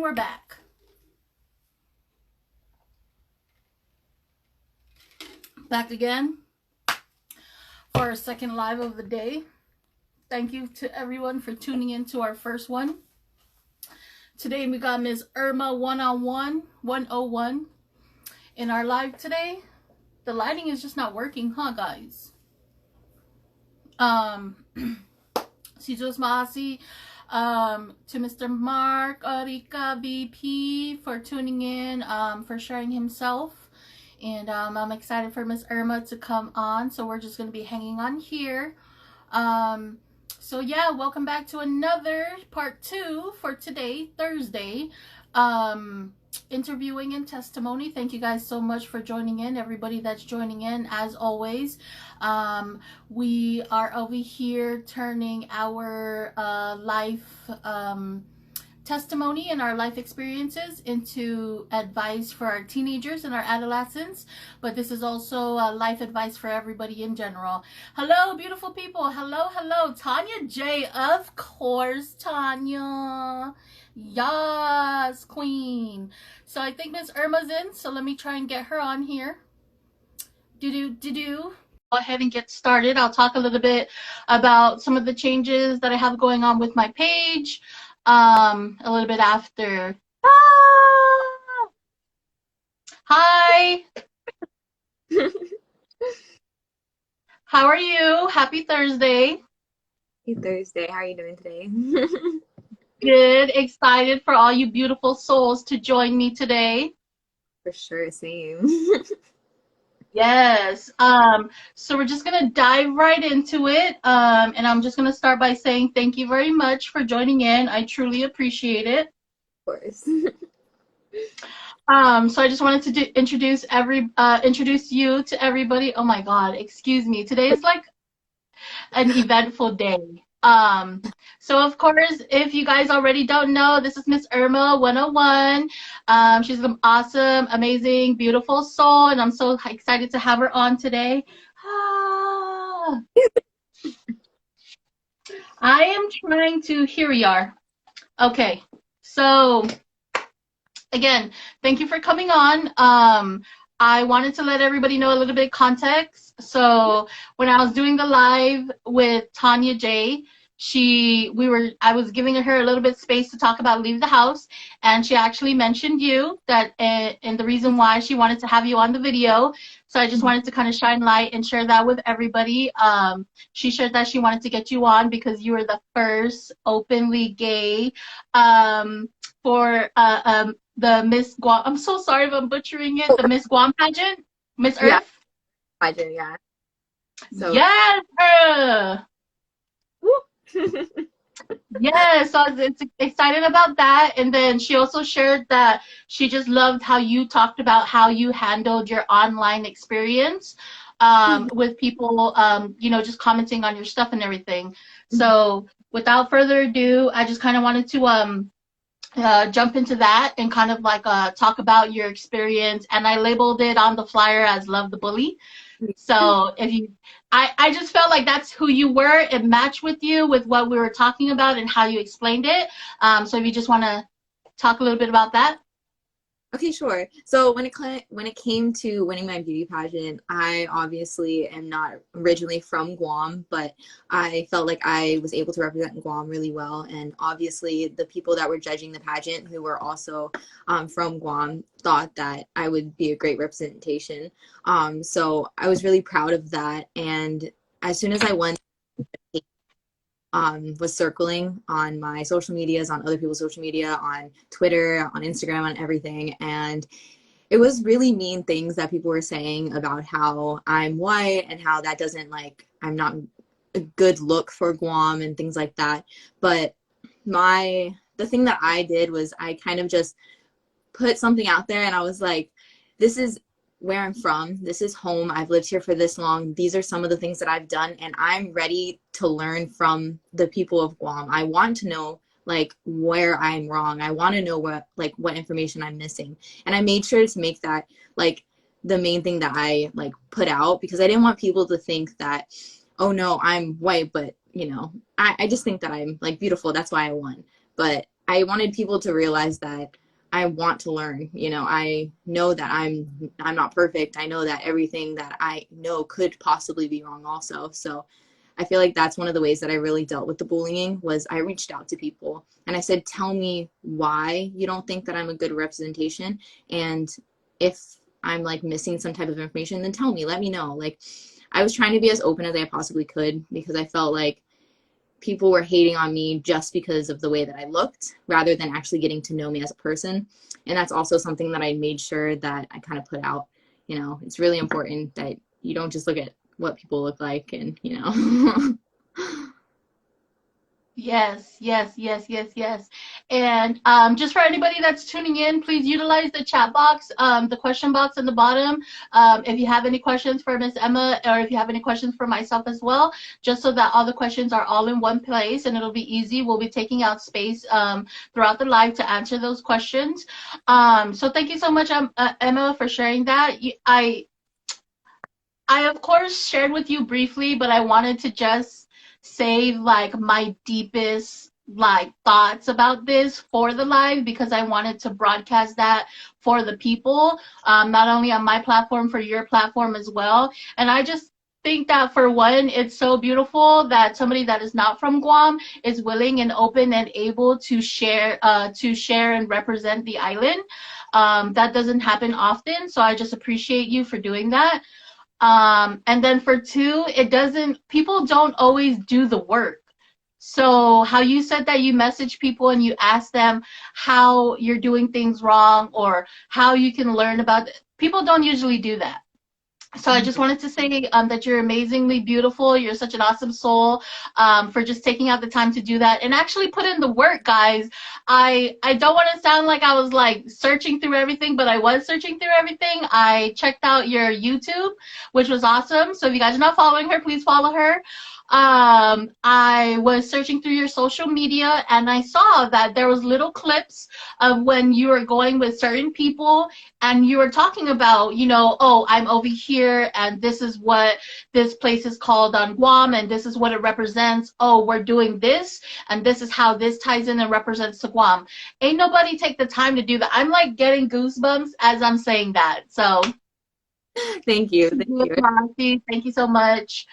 we're back. Back again for our second live of the day. Thank you to everyone for tuning in to our first one. Today we got Ms. Irma 101 in our live today. The lighting is just not working, huh, guys? Si Diyos maasi to Mr. Mark Orica VP for tuning in, for sharing himself. And I'm excited for Miss Irma to come on. So we're just going to be hanging on here. So yeah, welcome back to another part 2 for today, Thursday. Interviewing and testimony. Thank you guys so much for joining in, everybody that's joining in. As always, we are over here turning our life testimony and our life experiences into advice for our teenagers and our adolescents, but this is also life advice for everybody in general. Hello, beautiful people. Hello, Tanya J. Of course, Tanya. Yes, queen. So I think Miss Irma's in, so let me try and get her on here. Go ahead and get started. I'll talk a little bit about some of the changes that I have going on with my page a little bit after. Hi. How are you? Happy Thursday. Happy Thursday. How are you doing today? Good. Excited for all you beautiful souls to join me today. For sure, same. Yes. So we're just gonna dive right into it. And I'm just gonna start by saying thank you very much for joining in. I truly appreciate it. Of course. So I just wanted to introduce you to everybody. Oh my God, excuse me. Today is like an eventful day. So of course, if you guys already don't know, this is Miss Irma 101. She's an awesome, amazing, beautiful soul, and I'm so excited to have her on today. I am trying to, here we are. Okay, so again, thank you for coming on. I wanted to let everybody know a little bit of context. So when I was doing the live with Tanya J, I was giving her a little bit of space to talk about leave the house, and she actually mentioned you and the reason why she wanted to have you on the video. So I just wanted to kind of shine light and share that with everybody. She shared that she wanted to get you on because you were the first openly gay for the Miss Guam. I'm so sorry if I'm butchering it. The Miss Guam pageant, Miss Earth. Yeah, pageant, yeah. So, yes. Yes, so I was excited about that. And then she also shared that she just loved how you talked about how you handled your online experience with people, just commenting on your stuff and everything. So without further ado, I just kind of wanted to jump into that and kind of like talk about your experience, and I labeled it on the flyer as Love the Bully. So I just felt like that's who you were. It matched with you with what we were talking about and how you explained it. So if you just want to talk a little bit about that. Okay, sure. So when it came to winning my beauty pageant, I obviously am not originally from Guam, but I felt like I was able to represent Guam really well. And obviously the people that were judging the pageant, who were also from Guam, thought that I would be a great representation. So I was really proud of that. And as soon as I won, was circling on my social medias, on other people's social media, on Twitter, on Instagram, on everything. And it was really mean things that people were saying about how I'm white and how that doesn't, like, I'm not a good look for Guam and things like that. But the thing that I did was I kind of just put something out there, and I was like, this is where I'm from. This is home. I've lived here for this long. These are some of the things that I've done, and I'm ready to learn from the people of Guam. I want to know like where I'm wrong. I want to know what information I'm missing. And I made sure to make that like the main thing that I like put out, because I didn't want people to think that, oh no, I'm white, but I just think that I'm like beautiful. That's why I won. But I wanted people to realize that I want to learn. You know, I know that I'm not perfect. I know that everything that I know could possibly be wrong also. So I feel like that's one of the ways that I really dealt with the bullying was I reached out to people and I said, tell me why you don't think that I'm a good representation. And if I'm like missing some type of information, then tell me, let me know. Like I was trying to be as open as I possibly could because I felt like people were hating on me just because of the way that I looked rather than actually getting to know me as a person. And that's also something that I made sure that I kind of put out. You know, it's really important that you don't just look at what people look like and, you know. Yes, yes, yes, yes, yes. And just for anybody that's tuning in, please utilize the chat box, the question box in the bottom. If you have any questions for Miss Emma, or if you have any questions for myself as well, just so that all the questions are all in one place and it'll be easy. We'll be taking out space throughout the live to answer those questions. So thank you so much, Emma, for sharing that. I of course shared with you briefly, but I wanted to just say like my deepest like thoughts about this for the live because I wanted to broadcast that for the people, not only on my platform, for your platform as well. And I just think that for one, it's so beautiful that somebody that is not from Guam is willing and open and able to share and represent the island. That doesn't happen often, so I just appreciate you for doing that. And then for two, people don't always do the work. So how you said that you message people and you ask them how you're doing things wrong or how you can learn about it. People don't usually do that. So I just wanted to say that you're amazingly beautiful. You're such an awesome soul, for just taking out the time to do that and actually put in the work, guys. I don't want to sound like I was like searching through everything, but I was searching through everything. I checked out your YouTube, which was awesome. So if you guys are not following her, please follow her. I was searching through your social media and I saw that there was little clips of when you were going with certain people and you were talking about, you know, oh, I'm over here and this is what this place is called on Guam and this is what it represents. Oh, we're doing this and this is how this ties in and represents to Guam. Ain't nobody take the time to do that. I'm like getting goosebumps as I'm saying that. So Thank you. Thank you. thank you so much.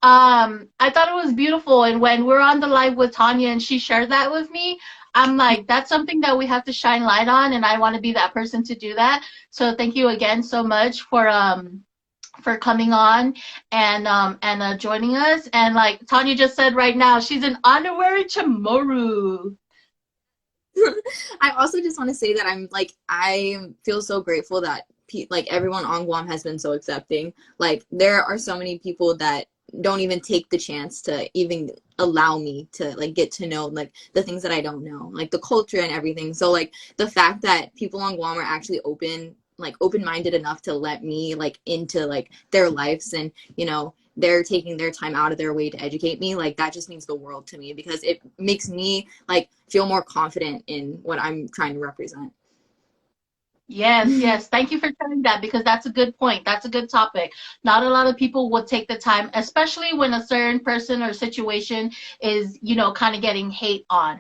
I thought it was beautiful, and when we're on the live with Tanya and she shared that with me, I'm like, that's something that we have to shine light on, and I want to be that person to do that. So thank you again so much for coming on and joining us. And like Tanya just said right now, she's an honorary Chamorro. I also just want to say that I feel so grateful that like everyone on Guam has been so accepting. Like there are so many people that don't even take the chance to even allow me to like get to know like the things that I don't know, like the culture and everything. So like the fact that people on Guam are actually open-minded enough to let me like into like their lives and, you know, they're taking their time out of their way to educate me, like that just means the world to me because it makes me like feel more confident in what I'm trying to represent. Yes, yes. Thank you for sharing that because that's a good point. That's a good topic. Not a lot of people will take the time, especially when a certain person or situation is, you know, kind of getting hate on.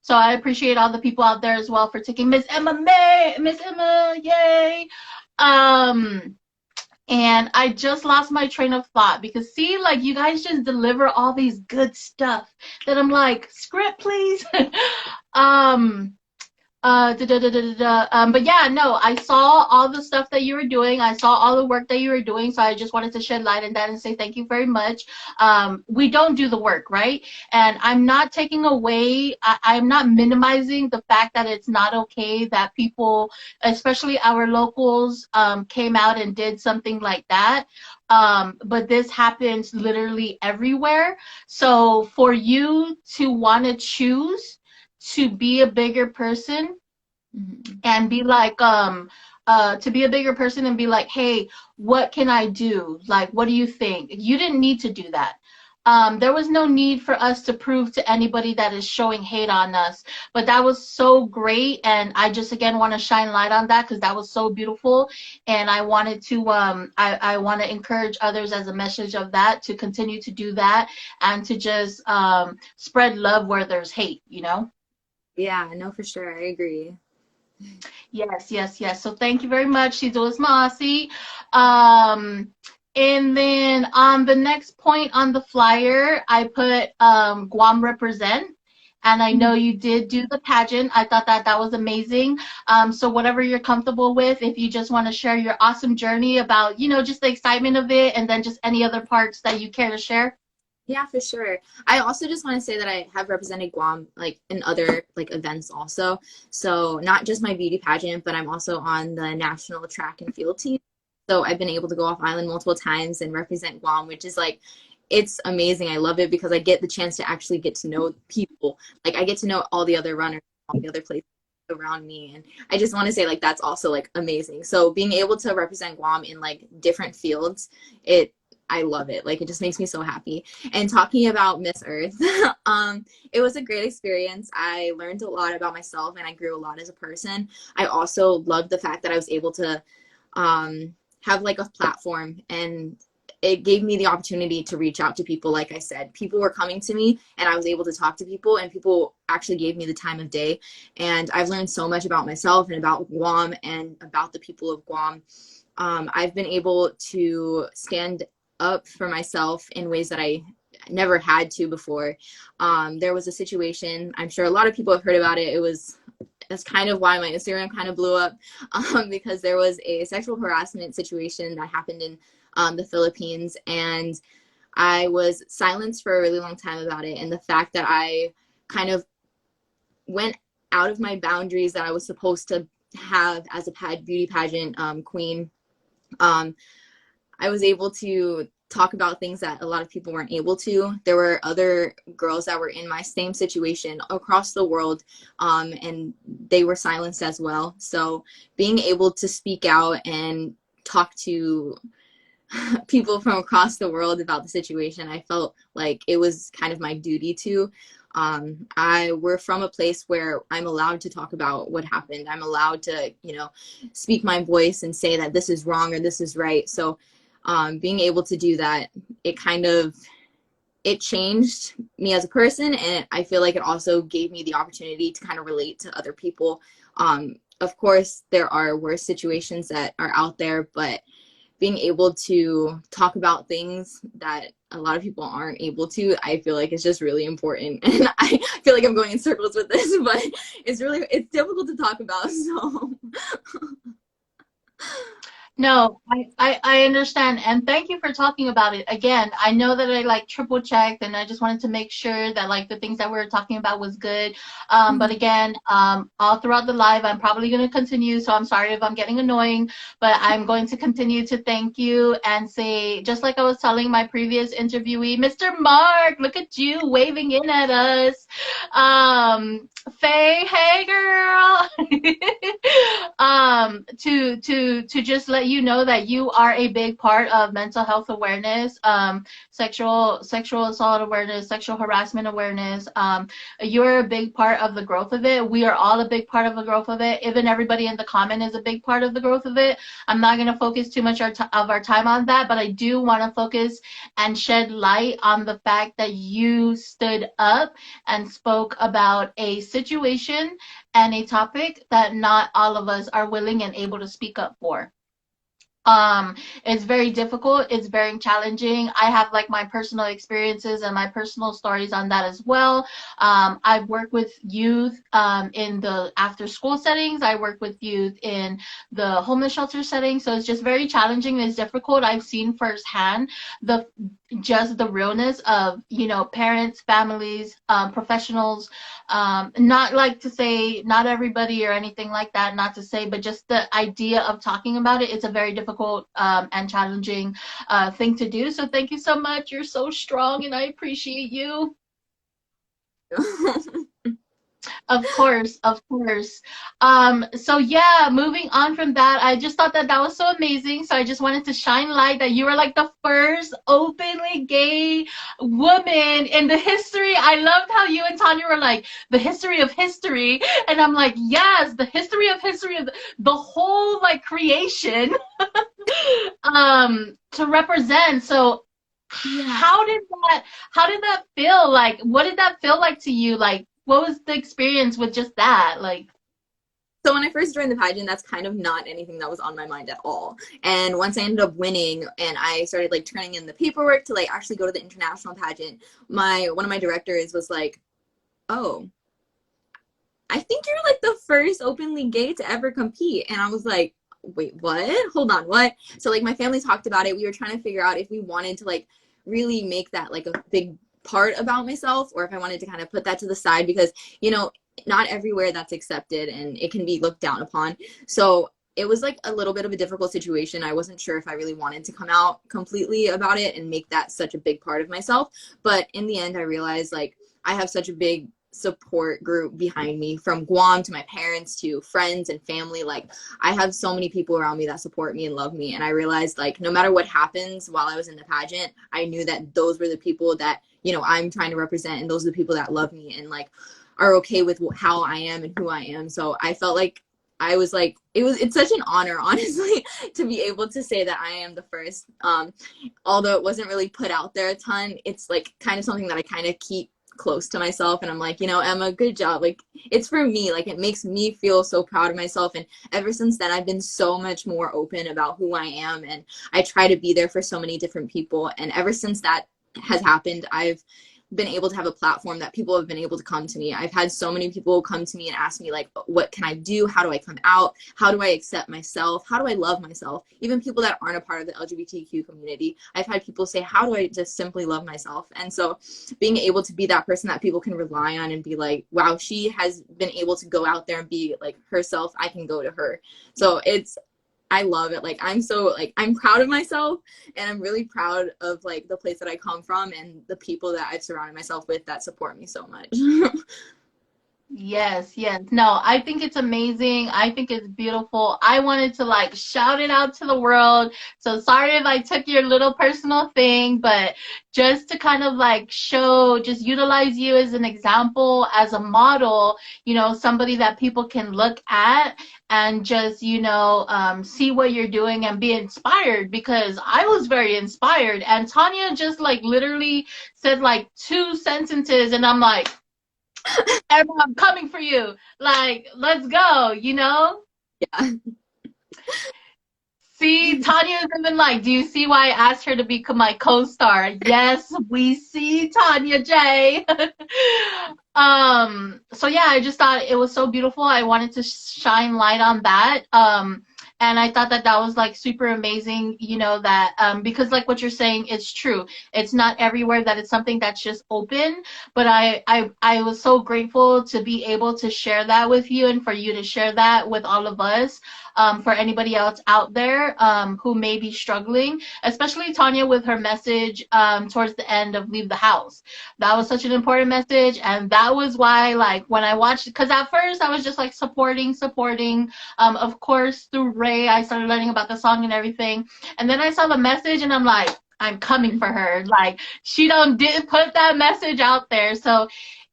So I appreciate all the people out there as well for taking Miss Emma, yay. Um, and I just lost my train of thought because see, like you guys just deliver all these good stuff that I'm like, script please. um but yeah, no, I saw all the stuff that you were doing. I saw all the work that you were doing. So I just wanted to shed light on that and say thank you very much. We don't do the work, right? And I'm not taking away, I'm not minimizing the fact that it's not okay that people, especially our locals, came out and did something like that. But this happens literally everywhere. So for you to want to choose to be a bigger person and be like to be a bigger person and be like, hey, what can I do, like what do you think? You didn't need to do that. There was no need for us to prove to anybody that is showing hate on us, but that was so great, and I just again want to shine light on that because that was so beautiful, and I wanted to I want to encourage others as a message of that to continue to do that and to just spread love where there's hate, you know. Yeah, no, for sure. I agree. Yes, yes, yes. So thank you very much. She's always Masi. Um, and then on the next point on the flyer, I put Guam represent. And I know you did do the pageant. I thought that that was amazing. So whatever you're comfortable with, if you just want to share your awesome journey about, just the excitement of it, and then just any other parts that you care to share. Yeah, for sure. I also just want to say that I have represented Guam like in other like events also. So not just my beauty pageant, but I'm also on the national track and field team. So I've been able to go off island multiple times and represent Guam, which is like it's amazing. I love it because I get the chance to actually get to know people. Like I get to know all the other runners, all the other places around me. And I just want to say like that's also like amazing. So being able to represent Guam in like different fields, it I love it. Like it just makes me so happy. And talking about Miss Earth, it was a great experience. I learned a lot about myself and I grew a lot as a person. I also loved the fact that I was able to have like a platform, and it gave me the opportunity to reach out to people. Like I said, people were coming to me and I was able to talk to people, and people actually gave me the time of day. And I've learned so much about myself and about Guam and about the people of Guam. I've been able to stand up for myself in ways that I never had to before. There was a situation, I'm sure a lot of people have heard about it. That's kind of why my Instagram kind of blew up, because there was a sexual harassment situation that happened in the Philippines, and I was silenced for a really long time about it. And the fact that I kind of went out of my boundaries that I was supposed to have as a beauty pageant queen, um, I was able to talk about things that a lot of people weren't able to. There were other girls that were in my same situation across the world, and they were silenced as well. So being able to speak out and talk to people from across the world about the situation, I felt like it was kind of my duty to. We're from a place where I'm allowed to talk about what happened. I'm allowed to, speak my voice and say that this is wrong or this is right. So being able to do that, it kind of it changed me as a person, and I feel like it also gave me the opportunity to kind of relate to other people. Of course, there are worse situations that are out there, but being able to talk about things that a lot of people aren't able to, I feel like it's just really important. And I feel like I'm going in circles with this, but it's difficult to talk about. So No, I understand. And thank you for talking about it. Again, I know that I like triple checked and I just wanted to make sure that like the things that we were talking about was good. But again, all throughout the live, I'm probably going to continue. So I'm sorry if I'm getting annoying, but I'm going to continue to thank you and say, just like I was telling my previous interviewee, Mr. Mark, look at you waving in at us. Faye, hey girl. To just let you know that you are a big part of mental health awareness, sexual assault awareness, sexual harassment awareness. You're a big part of the growth of it. We are all a big part of the growth of it. Even everybody in the comment is a big part of the growth of it. I'm not going to focus too much of our time on that, but I do want to focus and shed light on the fact that you stood up and spoke about a situation and a topic that not all of us are willing and able to speak up for. It's very difficult, it's very challenging. I have like my personal experiences and my personal stories on that as well. I've worked with youth in the after school settings. I work with youth in the homeless shelter setting, so it's just very challenging. It's difficult. I've seen firsthand the just the realness of parents, families, professionals, not like to say not everybody or anything like that, not to say, but just the idea of talking about it, it's a very difficult and challenging thing to do. So thank you so much. You're so strong and I appreciate you. Of course, of course. So yeah, moving on from that, I just thought that that was so amazing. So I just wanted to shine light that you were like the first openly gay woman in the history. I loved how you and Tanya were like the history of history, and I'm like, yes, the history of history of the whole like creation to represent. So yeah. how did that feel like? What did that feel like to you? Like what was the experience with just that? Like, So when I first joined the pageant, that's kind of not anything that was on my mind at all. And once I ended up winning and I started like turning in the paperwork to like actually go to the international pageant, my one of my directors was like, "Oh, I think you're like the first openly gay to ever compete." And I was like, "Wait, what? Hold on, what?" So like my family talked about it. We were trying to figure out if we wanted to like really make that like a big part about myself or if I wanted to kind of put that to the side because, not everywhere that's accepted and it can be looked down upon. So it was like a little bit of a difficult situation. I wasn't sure if I really wanted to come out completely about it and make that such a big part of myself. But in the end, I realized like I have such a big support group behind me from Guam to my parents to friends and family. Like I have so many people around me that support me and love me. And I realized like no matter what happens while I was in the pageant, I knew that those were the people that, I'm trying to represent and those are the people that love me and like are okay with how I am and who I am. So I felt like I was like it's such an honor honestly to be able to say that I am the first. Although it wasn't really put out there a ton, it's like kind of something that I kind of keep close to myself and I'm like, Emma, good job. Like it's for me, like it makes me feel so proud of myself. And ever since then I've been so much more open about who I am and I try to be there for so many different people. And ever since that has happened, I've been able to have a platform that people have been able to come to me. I've had so many people come to me and ask me like, what can I do? How do I come out? How do I accept myself? How do I love myself? Even people that aren't a part of the LGBTQ community. I've had people say, how do I just simply love myself? And so being able to be that person that people can rely on and be like, wow, she has been able to go out there and be like herself. I can go to her. So I love it. Like I'm proud of myself and I'm really proud of like the place that I come from and the people that I've surrounded myself with that support me so much. yes, yes. No, I think it's amazing. I think it's beautiful. I wanted to like shout it out to the world. So sorry if I took your little personal thing, but just to kind of like show, just utilize you as an example, as a model, somebody that people can look at and just, see what you're doing and be inspired because I was very inspired. And Tanya just like literally said like two sentences and I'm like, Emma, I'm coming for you. Like, let's go. Yeah. See, Tanya's even like, do you see why I asked her to become my co-star? Yes, we see Tanya J. So yeah, I just thought it was so beautiful. I wanted to shine light on that. And I thought that that was like super amazing, that because like what you're saying is true. It's not everywhere that it's something that's just open, but I was so grateful to be able to share that with you and for you to share that with all of us. For anybody else out there who may be struggling, especially Tanya with her message towards the end of Leave the House. That was such an important message, and that was why, like, when I watched, because at first I was just like supporting. Of course, through Ray, I started learning about the song and everything, and then I saw the message, and I'm like, I'm coming for her. Like, she did put that message out there, so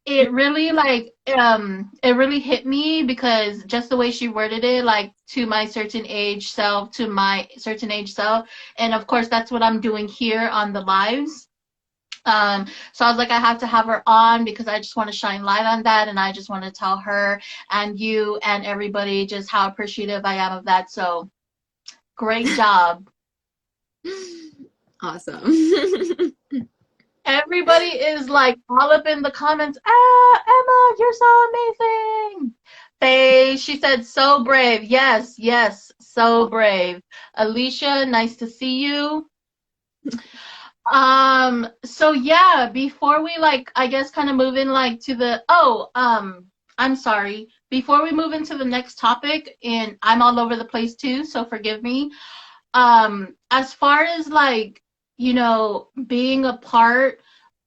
it really it really hit me because just the way she worded it, like to my certain age self, to my certain age self, and of course that's what I'm doing here on the lives. So I was like, I have to have her on because I just want to shine light on that, and I just want to tell her and you and everybody just how appreciative I am of that. So great job. Awesome. Everybody is like all up in the comments. Ah, Emma, you're so amazing. She said, so brave. Yes, yes, so brave. Alicia, nice to see you. So yeah, before we like, I guess kind of move in like to I'm sorry. Before we move into the next topic, and I'm all over the place too, so forgive me. As far as like, being a part,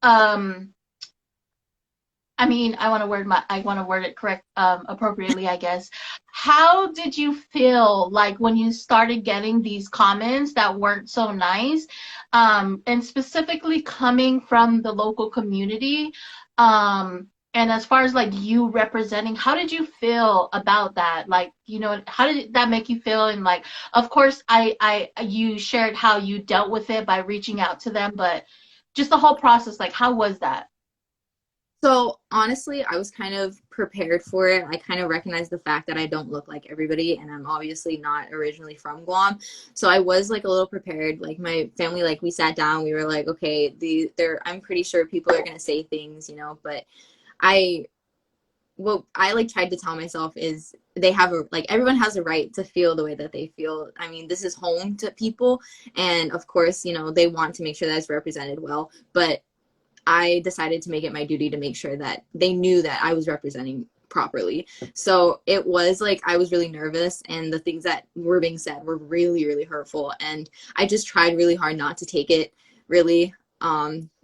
um, I mean, I want to word it correct, appropriately, I guess. How did you feel like when you started getting these comments that weren't so nice, and specifically coming from the local community? And as far as like you representing, how did you feel about that? Like, how did that make you feel? And like, of course, you shared how you dealt with it by reaching out to them, but just the whole process, like, how was that? So honestly, I was kind of prepared for it. I kind of recognized the fact that I don't look like everybody, and I'm obviously not originally from Guam. So I was like a little prepared. Like my family, like we sat down, we were like, okay, I'm pretty sure people are gonna say things, but I what I like tried to tell myself is they have a like everyone has a right to feel the way that they feel. I mean, this is home to people, and of course, they want to make sure that it's represented well, but I decided to make it my duty to make sure that they knew that I was representing properly. So it was like I was really nervous, and the things that were being said were really, really hurtful. And I just tried really hard not to take it really,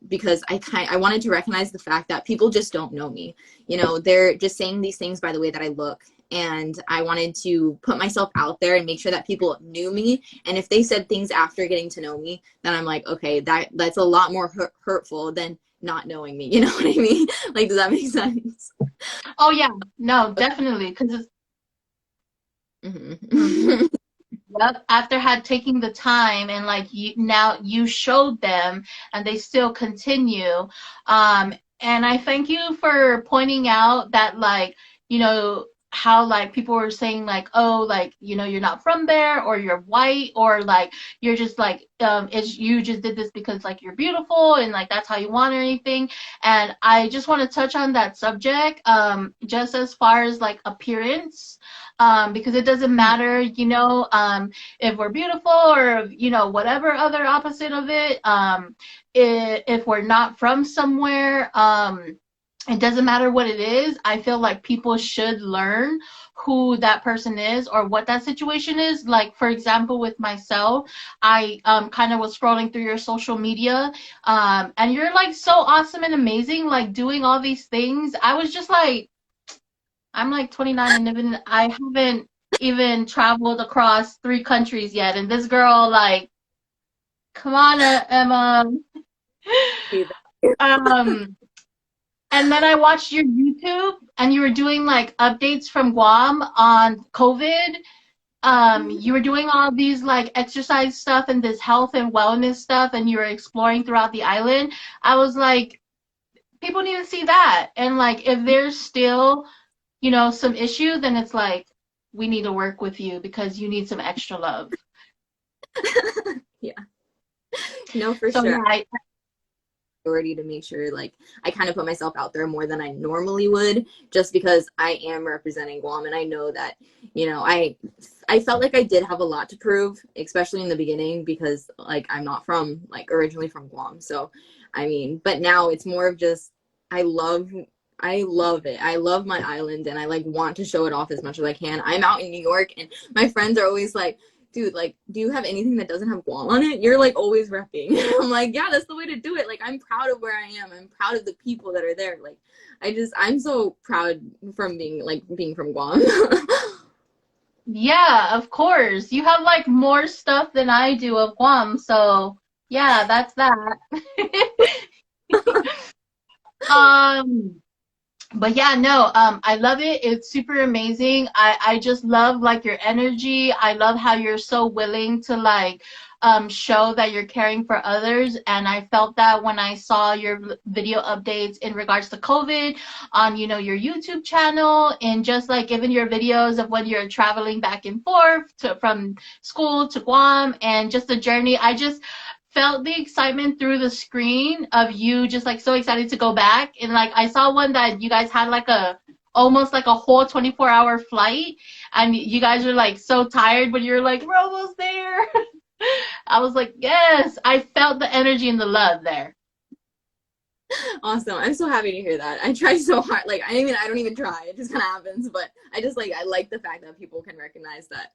because I wanted to recognize the fact that people just don't know me. They're just saying these things by the way that I look. And I wanted to put myself out there and make sure that people knew me. And if they said things after getting to know me, then I'm like, okay, that's a lot more hurtful than not knowing me. You know what I mean? Like, does that make sense? Oh yeah, no, definitely, because it's Mm-hmm. yep, after had taking the time and like you showed them and they still continue. And I thank you for pointing out that like, how like people were saying like, oh, like, you're not from there or you're white or like you're just like it's you just did this because like you're beautiful and like that's how you want or anything. And I just want to touch on that subject, just as far as like appearance. Because it doesn't matter, if we're beautiful or, whatever other opposite of it. If we're not from somewhere, it doesn't matter what it is. I feel like people should learn who that person is or what that situation is. Like, for example, with myself, I kind of was scrolling through your social media, and you're like so awesome and amazing, like doing all these things. I was just like, I'm like 29 and I haven't even traveled across 3 countries yet. And this girl, like, come on, Emma. Um, and then I watched your YouTube and you were doing like updates from Guam on COVID. You were doing all these like exercise stuff and this health and wellness stuff, and you were exploring throughout the island. I was like, people need to see that. And like, if there's still some issue, then it's like we need to work with you because you need some extra love. Yeah. No, for So sure. yeah, Priority to make sure like I kind of put myself out there more than I normally would, just because I am representing Guam, and I know that I felt like I did have a lot to prove, especially in the beginning, because like I'm not from like originally from Guam. So I mean, but now it's more of just I love I love it. I love my island, and I like want to show it off as much as I can. I'm out in New York, and my friends are always like, dude, like, do you have anything that doesn't have Guam on it? You're like always repping. I'm like, yeah, that's the way to do it. Like, I'm proud of where I am. I'm proud of the people that are there. Like, I'm so proud from being from Guam. yeah, of course. You have like more stuff than I do of Guam, so yeah, that's that. um but yeah, no, I love it. It's super amazing. I just love like your energy. I love how you're so willing to like show that you're caring for others. And I felt that when I saw your video updates in regards to COVID on, your YouTube channel, and just like giving your videos of when you're traveling back and forth from school to Guam and just the journey. I just felt the excitement through the screen of you just like so excited to go back. And like I saw one that you guys had like a almost like a whole 24-hour flight, and you guys were like so tired, but you're like, we're almost there. I was like, yes, I felt the energy and the love there. Awesome. I'm so happy to hear that. I try so hard. Like, I don't even try. It just kind of happens. But I like the fact that people can recognize that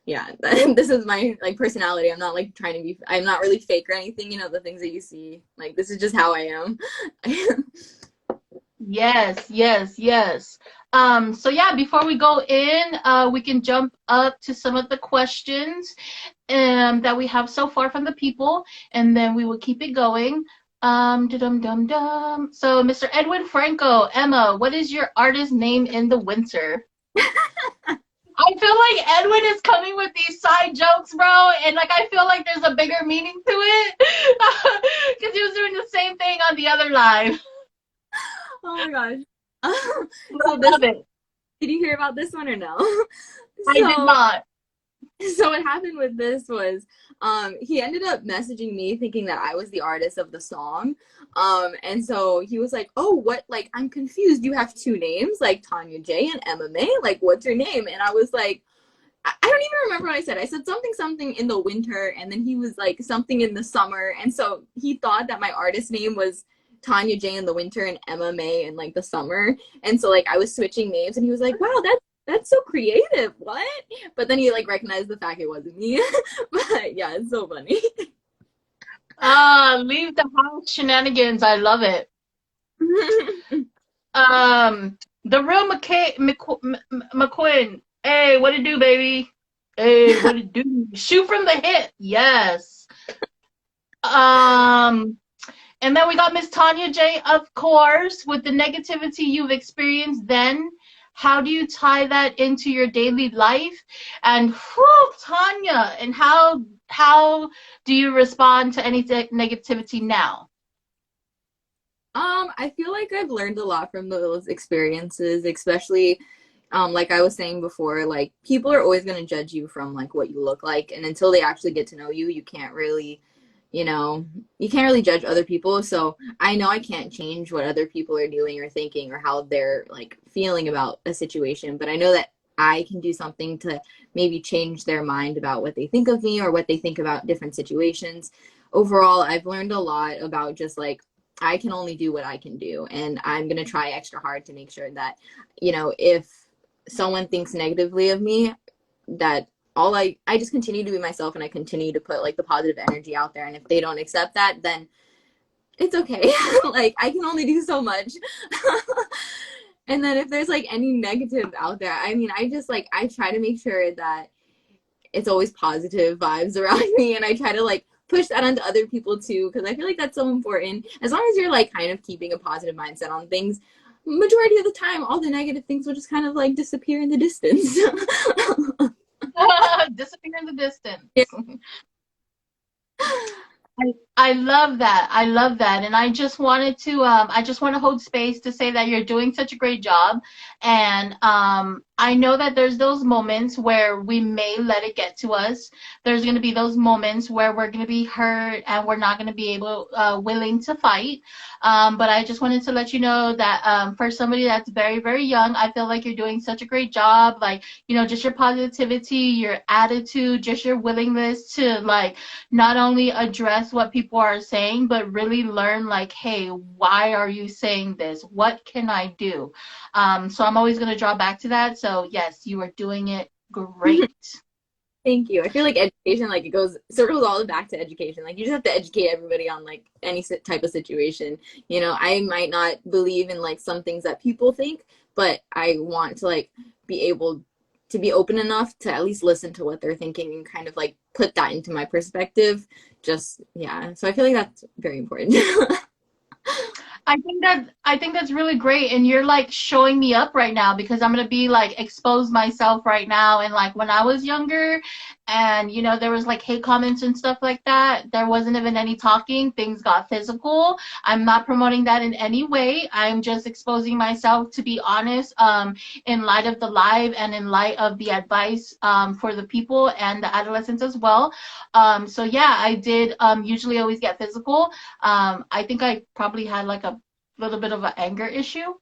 yeah, this is my like personality. I'm not like trying to I'm not really fake or anything. The things that you see, like, this is just how I am. Yes, yes, yes. So yeah, before we go in, we can jump up to some of the questions that we have so far from the people, and then we will keep it going. Dum dum dum. So, Mr. Edwin Franco, Emma, what is your artist name in the winter? I feel like Edwin is coming with these side jokes, bro, and like I feel like there's a bigger meaning to it because he was doing the same thing on the other live. Oh my gosh. I So this, love it. did you hear about this one or no? I did So not. so what happened with this was he ended up messaging me thinking that I was the artist of the song. And so he was like, "Oh, what, like, I'm confused. You have two names, like Tanya J and Emma May. Like, what's your name?" And I was like, I don't even remember what I said. I said something in the winter, and then he was like something in the summer. And so he thought that my artist name was Tanya J in the winter and Emma May in like the summer. And so like I was switching names, and he was like, "Wow, that's so creative. What?" But then he like recognized the fact it wasn't me. But yeah, it's so funny. Leave the house shenanigans. I love it. The real McQuinn. Hey, what it do, baby? Hey, what it do? Shoot from the hip. Yes. Um, and then we got Miss Tanya J, of course, with the negativity you've experienced then. How do you tie that into your daily life? And whew, Tanya, and how do you respond to any negativity now? I feel like I've learned a lot from those experiences, especially like I was saying before, like people are always going to judge you from like what you look like, and until they actually get to know you, you can't really, you know, you can't really judge other people. So I know I can't change what other people are doing or thinking or how they're like feeling about a situation, but I know that I can do something to maybe change their mind about what they think of me or what they think about different situations. Overall, I've learned a lot about just like I can only do what I can do, and I'm going to try extra hard to make sure that, if someone thinks negatively of me, that I just continue to be myself, and I continue to put like the positive energy out there. And if they don't accept that, then it's okay. Like I can only do so much. And then if there's like any negative out there, I mean, I just like I try to make sure that it's always positive vibes around me, and I try to like push that onto other people too, because I feel like that's so important. As long as you're like kind of keeping a positive mindset on things, majority of the time all the negative things will just kind of like disappear in the distance. Disappear in the distance. I love that. I love that. And I just want to hold space to say that you're doing such a great job. And I know that there's those moments where we may let it get to us. There's going to be those moments where we're going to be hurt and we're not going to be willing to fight. But I just wanted to let you know that for somebody that's very, very young, I feel like you're doing such a great job. Like, just your positivity, your attitude, just your willingness to like not only address what people are saying, but really learn like, hey, why are you saying this? What can I do? So I'm always going to draw back to that. So yes, you are doing it great. Thank you. I feel like education, like it goes circles all back to education. Like you just have to educate everybody on like any type of situation. I might not believe in like some things that people think, but I want to like be able to be open enough to at least listen to what they're thinking and kind of like put that into my perspective. Just yeah. So I feel like that's very important. I think that's really great, and you're like showing me up right now because I'm gonna be like expose myself right now. And like when I was younger, and there was like hate comments and stuff like that. There wasn't even any talking. Things got physical. I'm not promoting that in any way. I'm just exposing myself to be honest. In light of the live and in light of the advice for the people and the adolescents as well. So yeah, I did usually always get physical. I think I probably had like a little bit of an anger issue.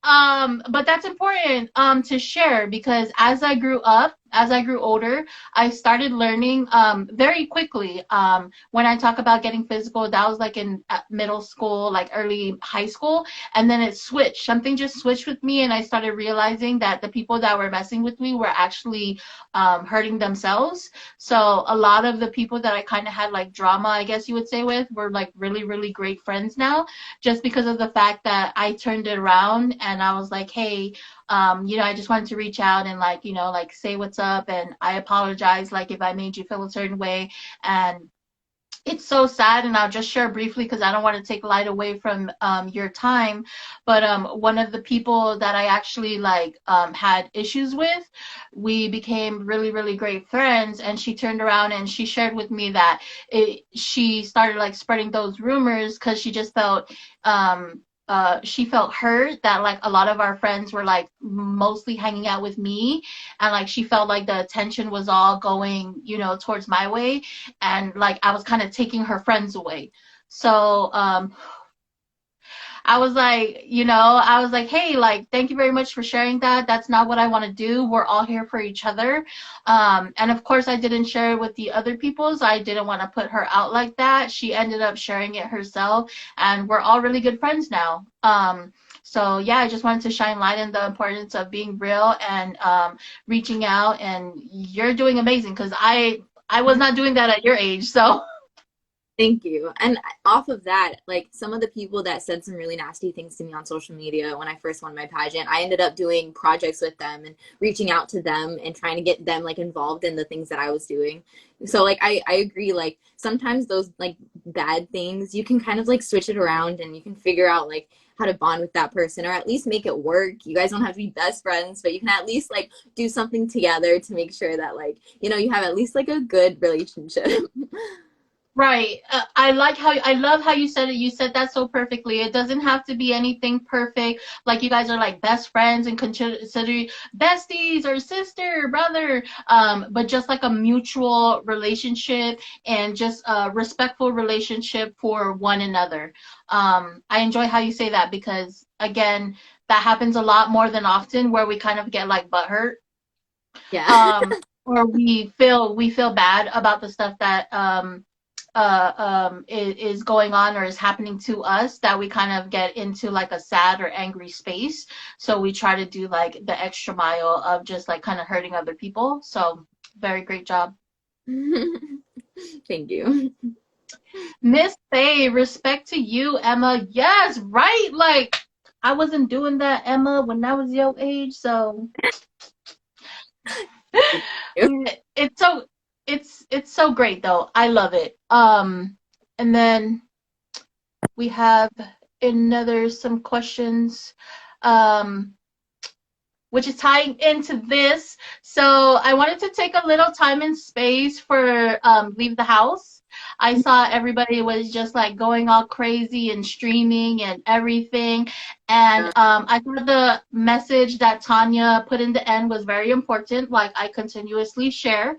But that's important to share because as I grew older, I started learning very quickly. When I talk about getting physical, that was like in middle school, like early high school, and then it switched. Something just switched with me, and I started realizing that the people that were messing with me were actually hurting themselves. So a lot of the people that I kind of had like drama, I guess you would say, with were like really, really great friends now, just because of the fact that I turned it around and I was like, hey, I just wanted to reach out and like, like say what's up, and I apologize, like if I made you feel a certain way. And it's so sad, and I'll just share briefly because I don't want to take light away from your time. But one of the people that I actually like had issues with, we became really, really great friends. And she turned around and she shared with me that she started like spreading those rumors because she just felt she felt hurt that like a lot of our friends were like mostly hanging out with me, and like she felt like the attention was all going, you know, towards my way, and like I was kind of taking her friends away. So I was like, you know, I was like, hey, like, thank you very much for sharing that. That's not what I want to do. We're all here for each other. And of course, I didn't share it with the other people's. I didn't want to put her out like that. She ended up sharing it herself, and we're all really good friends now. So yeah, I just wanted to shine light on the importance of being real and reaching out. And you're doing amazing because I was not doing that at your age. So Thank you. And off of that, like some of the people that said some really nasty things to me on social media when I first won my pageant, I ended up doing projects with them and reaching out to them and trying to get them like involved in the things that I was doing. So like I agree, like sometimes those like bad things, you can kind of like switch it around and you can figure out like how to bond with that person or at least make it work. You guys don't have to be best friends, but you can at least like do something together to make sure that like, you know, you have at least like a good relationship. right. I love how you said it. You said that so perfectly. It doesn't have to be anything perfect. Like you guys are like best friends and consider besties or sister, brother. But just like a mutual relationship and just a respectful relationship for one another. I enjoy how you say that because again, that happens a lot more than often where we kind of get like butthurt. Yeah. Or we feel bad about the stuff that is going on or is happening to us, that we kind of get into like a sad or angry space. So we try to do like the extra mile of just like kind of hurting other people. So very great job. Thank you. Miss Faye, respect to you, Emma. Yes, right. Like I wasn't doing that, Emma, when I was your age. So Thank you. it's so it's so great though. I love it. And then we have another some questions. Um which is tying into this. So I wanted to take a little time and space for Leave the House. I saw everybody was just like going all crazy and streaming and everything. And I thought the message that Tanya put in the end was very important, like I continuously share.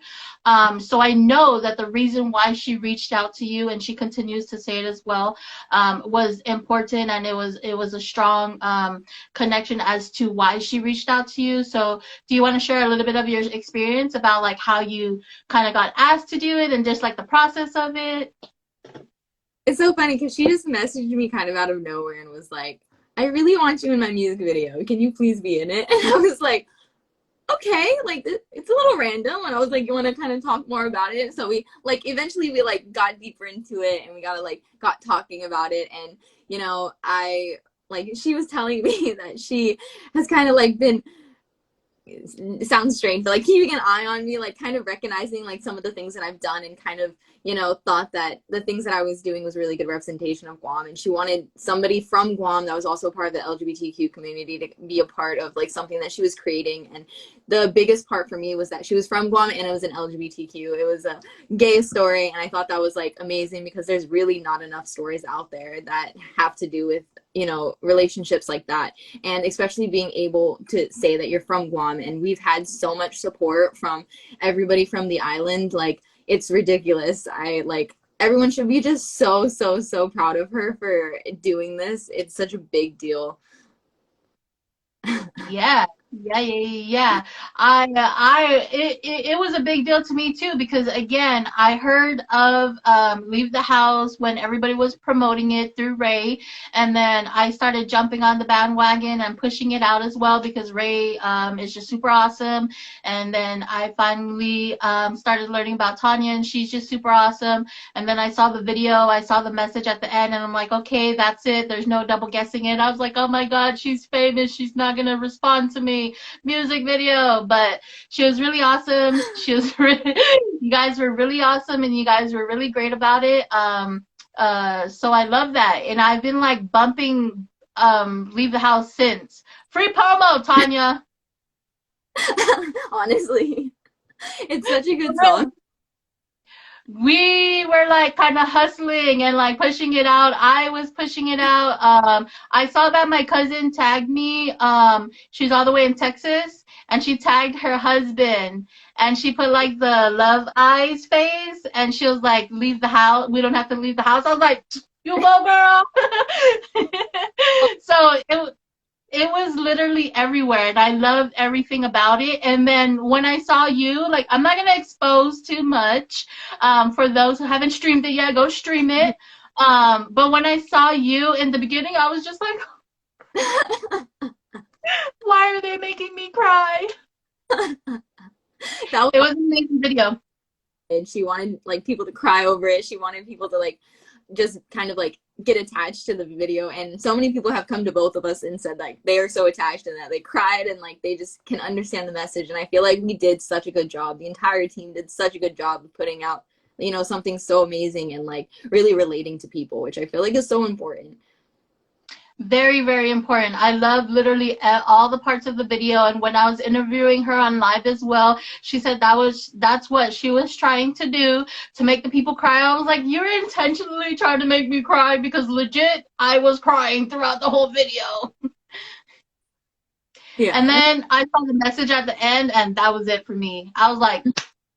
So I know that the reason why she reached out to you, and she continues to say it as well, was important, and it was a strong connection as to why she reached out to you. So do you want to share a little bit of your experience about like how you kind of got asked to do it and just like the process of it? It's so funny because she just messaged me kind of out of nowhere and was like, I really want you in my music video. Can you please be in it? And I was like, okay, like it's a little random. And I was like, you want to kind of talk more about it? So we like eventually we like got deeper into it and we got talking about it. And you know, I like she was telling me that she has kind of like been, it sounds strange, but like keeping an eye on me, like kind of recognizing like some of the things that I've done and kind of, you know, thought that the things that I was doing was really good representation of Guam. And she wanted somebody from Guam that was also part of the LGBTQ community to be a part of like something that she was creating. And the biggest part for me was that she was from Guam and it was an LGBTQ. It was a gay story. And I thought that was like amazing because there's really not enough stories out there that have to do with, you know, relationships like that. And especially being able to say that you're from Guam. And we've had so much support from everybody from the island. Like, it's ridiculous. I like, everyone should be just so, so, so proud of her for doing this. It's such a big deal. Yeah, yeah. It was a big deal to me too because again, I heard of Leave the House when everybody was promoting it through Ray, and then I started jumping on the bandwagon and pushing it out as well because Ray is just super awesome. And then I finally started learning about Tanya, and she's just super awesome. And then I saw the video, I saw the message at the end, and I'm like, okay, that's it. There's no double guessing it. I was like, oh my God, she's famous. She's not gonna respond to me. Music video, but she was really awesome. She was really, you guys were really awesome, and you guys were really great about it. So I love that, and I've been like bumping Leave the House since. Free promo, Tanya. Honestly, it's such a good song. We were like kind of hustling and like pushing it out. I was pushing it out. I saw that my cousin tagged me. She's all the way in Texas, and she tagged her husband, and she put like the love eyes face, and she was like, "Leave the house. We don't have to leave the house." I was like, "You go, girl." So it was literally everywhere, and I loved everything about it. And then when I saw you, like, I'm not gonna expose too much. For those who haven't streamed it yet, go stream it. But when I saw you in the beginning, I was just like, why are they making me cry? That It was an amazing video. and she wanted like people to cry over it. She wanted people to like just kind of like get attached to the video, and so many people have come to both of us and said like they are so attached and that they cried and like they just can understand the message. And I feel like we did such a good job, the entire team did such a good job of putting out, you know, something so amazing and like really relating to people, which I feel like is so important. Very, very important. I love literally all the parts of the video. And when I was interviewing her on live as well, she said that's what she was trying to do, to make the people cry. I was like, you're intentionally trying to make me cry, because legit, I was crying throughout the whole video. And Yeah. then I saw the message at the end, and that was it for me. I was like,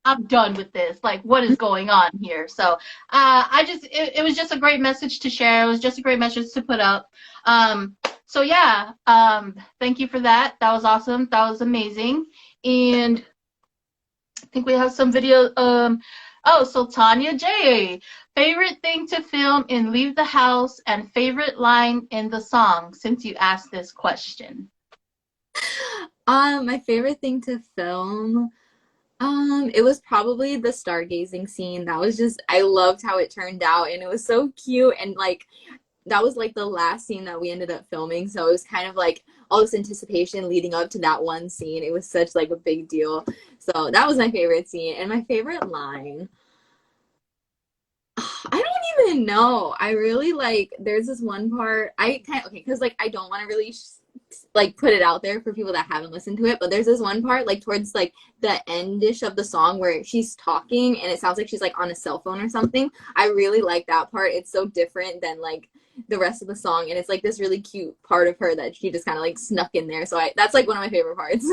I'm done with this. Like, what is going on here? So, it was just a great message to share. It was just a great message to put up. So yeah, thank you for that. That was awesome. That was amazing. And I think we have some video. Oh, so Tanya J, favorite thing to film in Leave the House and favorite line in the song, since you asked this question. My favorite thing to film, it was probably the stargazing scene. That was just, I loved how it turned out and it was so cute. And like that was like the last scene that we ended up filming, so it was kind of like all this anticipation leading up to that one scene. It was such like a big deal. So that was my favorite scene. And my favorite line, I don't even know. I really like, there's this one part I kind of, okay, because like I don't want to really like put it out there for people that haven't listened to it, but there's this one part like towards like the endish of the song where she's talking and it sounds like she's like on a cell phone or something. I really like that part. It's so different than like the rest of the song, and it's like this really cute part of her that she just kind of like snuck in there. So that's like one of my favorite parts.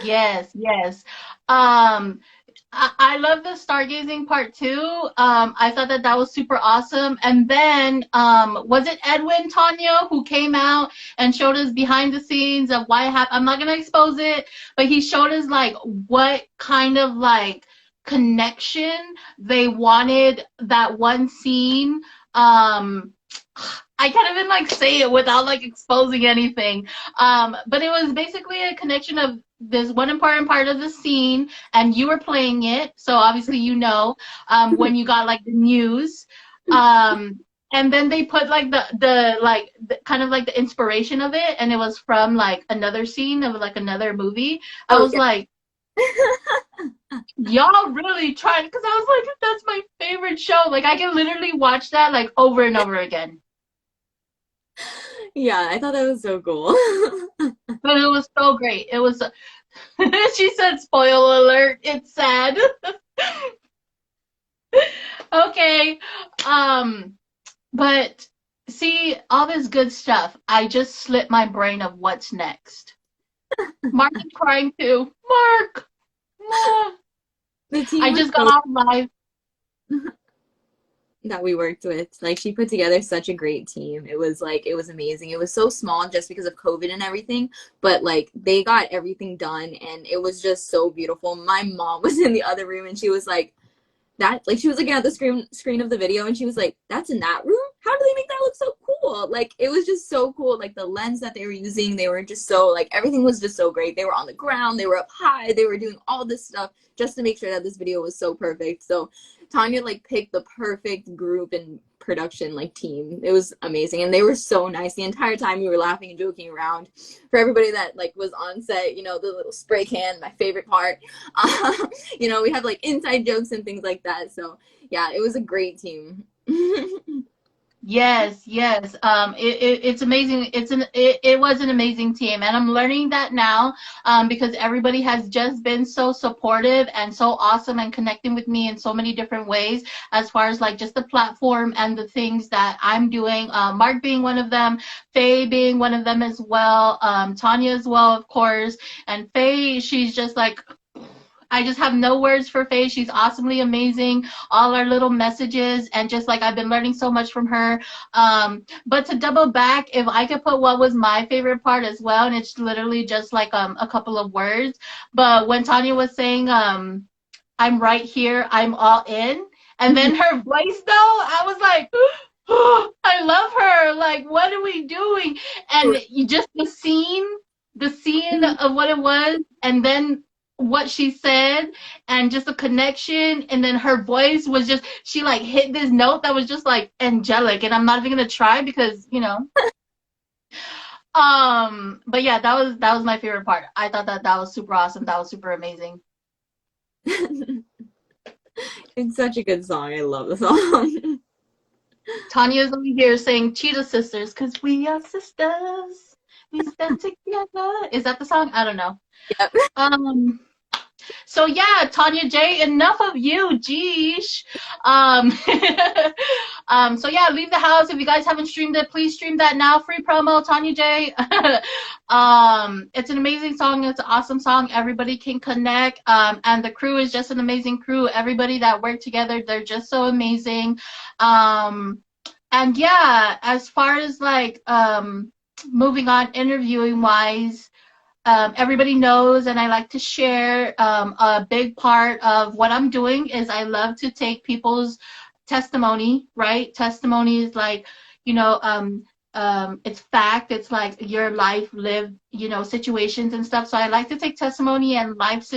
Yes, yes. I love the stargazing part too. I thought that that was super awesome. And then, was it Edwin Tanya who came out and showed us behind the scenes of why it happened? I'm not gonna expose it, but he showed us like what kind of like connection they wanted that one scene. I can't even like say it without like exposing anything. But it was basically a connection of this one important part of the scene, and you were playing it, so obviously you know, when you got like the news. And then they put like the kind of like the inspiration of it, and it was from like another scene of like another movie. I Oh was yeah. like, y'all really tried, because I was like, that's my favorite show. Like I can literally watch that like over and over again. Yeah, I thought that was so cool. But it was so great. It was. She said, "Spoiler alert! It's sad." Okay. Um, but see, all this good stuff. I just slipped my brain of what's next. Mark is crying too. Mark. Ah. The team I was just got so off live. that we worked with. Like she put together such a great team. It was like it was amazing. It was so small just because of COVID and everything, but like they got everything done and it was just so beautiful. My mom was in the other room and she was like that, like she was looking at the screen of the video and she was like, that's in that room? How do they make that look so cool? Like it was just so cool. Like the lens that they were using, they were just so like everything was just so great. They were on the ground, they were up high, they were doing all this stuff just to make sure that this video was so perfect. So Tanya like picked the perfect group and production like team. It was amazing and they were so nice the entire time. We were laughing and joking around. For everybody that like was on set, you know, the little spray can, my favorite part. You know, we had like inside jokes and things like that. So yeah, it was a great team. Yes, yes. It's amazing. It was an amazing team, and I'm learning that now, because everybody has just been so supportive and so awesome and connecting with me in so many different ways, as far as like just the platform and the things that I'm doing. Mark being one of them, Faye being one of them as well, Tanya as well, of course, and Faye, she's just like, I just have no words for Faye. She's awesomely amazing. All our little messages, and just like I've been learning so much from her. But to double back, if I could put what was my favorite part as well, and it's literally just like a couple of words. But when Tanya was saying, I'm right here, I'm all in, and then her voice though, I was like, I love her. Like, what are we doing? And you just the scene of what it was, and then what she said, and just a connection, and then her voice was just, she like hit this note that was just like angelic, and I'm not even gonna try because, but yeah, that was my favorite part. I thought that was super awesome. That was super amazing. It's such a good song. I love the song. Tanya's over here saying Cheetah Sisters, because we are sisters. We stand together. Is that the song? I don't know. Yep. Um, so yeah, Tanya J, enough of you, geesh. Um, so yeah, leave the house. If you guys haven't streamed it, please stream that now. Free promo, Tanya J. It's an amazing song. It's an awesome song. Everybody can connect. And the crew is just an amazing crew. Everybody that worked together, they're just so amazing. And yeah, as far as like moving on interviewing wise, everybody knows, and I like to share, a big part of what I'm doing is I love to take people's testimony, right? Testimony is like, you know, it's fact, it's like your life lived, situations and stuff. So I like to take testimony and life